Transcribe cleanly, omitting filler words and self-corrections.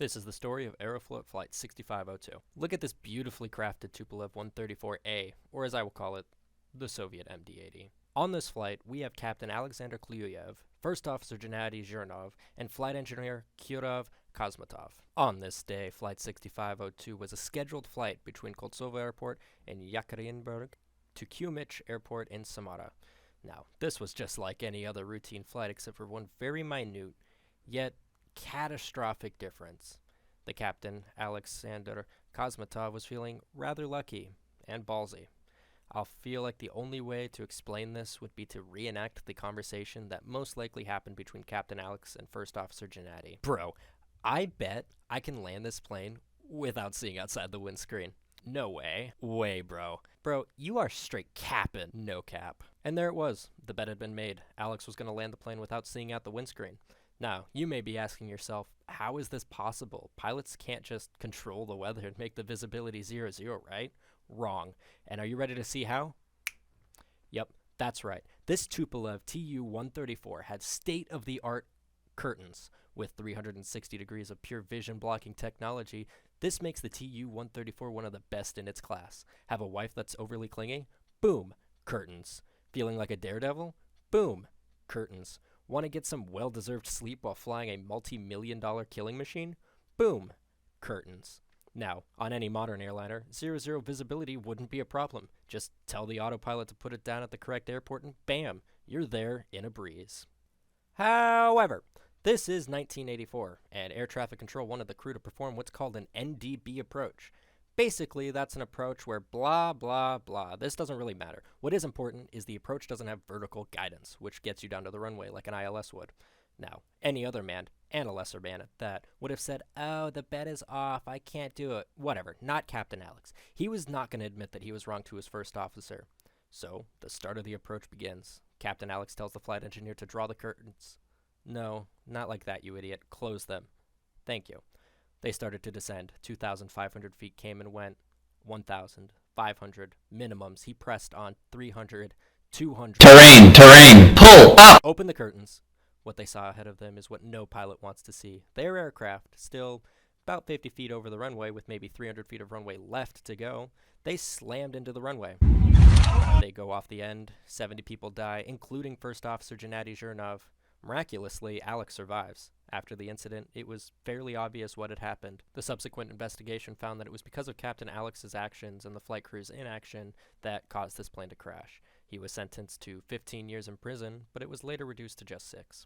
This is the story of Aeroflot Flight 6502. Look at this beautifully crafted Tupolev 134A, or as I will call it, the Soviet MD-80. On this flight, we have Captain Alexander Kliuyev, First Officer Gennady Zhirnov, and Flight Engineer Kyurov Kosmatov. On this day, Flight 6502 was a scheduled flight between Koltsovo Airport in Yekaterinburg to Kyumich Airport in Samara. Now, this was just like any other routine flight except for one very minute, yet catastrophic difference. The captain, Alexander Kosmatov, was feeling rather lucky and ballsy. I'll feel like the only way to explain this would be to reenact the conversation that most likely happened between Captain Alex and First Officer Gennady. Bro, I bet I can land this plane without seeing outside the windscreen. No way. Way, bro. Bro, you are straight capping. No cap. And there it was. The bet had been made. Alex was going to land the plane without seeing out the windscreen. Now, you may be asking yourself, how is this possible? Pilots can't just control the weather and make the visibility 0-0, right? Wrong. And are you ready to see how? Yep, that's right. This Tupolev Tu-134 had state-of-the-art curtains. With 360 degrees of pure vision blocking technology, this makes the Tu-134 one of the best in its class. Have a wife that's overly clingy? Boom, curtains. Feeling like a daredevil? Boom, curtains. Want to get some well-deserved sleep while flying a multi-million-dollar killing machine? Boom, curtains. Now, on any modern airliner, 0-0 visibility wouldn't be a problem. Just tell the autopilot to put it down at the correct airport and bam, you're there in a breeze. However, this is 1984, and air traffic control wanted the crew to perform what's called an NDB approach. Basically, that's an approach where blah, blah, blah. This doesn't really matter. What is important is the approach doesn't have vertical guidance, which gets you down to the runway like an ILS would. Now, any other man, and a lesser man at that, would have said, oh, the bet is off, I can't do it. Whatever, not Captain Alex. He was not going to admit that he was wrong to his first officer. So, the start of the approach begins. Captain Alex tells the flight engineer to draw the curtains. No, not like that, you idiot. Close them. Thank you. They started to descend. 2,500 feet came and went. 1,500 minimums. He pressed on 300, 200. Terrain, pull up! Open the curtains. What they saw ahead of them is what no pilot wants to see. Their aircraft, still about 50 feet over the runway with maybe 300 feet of runway left to go, they slammed into the runway. They go off the end. 70 people die, including First Officer Gennady Zhirnov. Miraculously, Alex survives. After the incident, it was fairly obvious what had happened. The subsequent investigation found that it was because of Captain Alex's actions and the flight crew's inaction that caused this plane to crash. He was sentenced to 15 years in prison, but it was later reduced to just 6.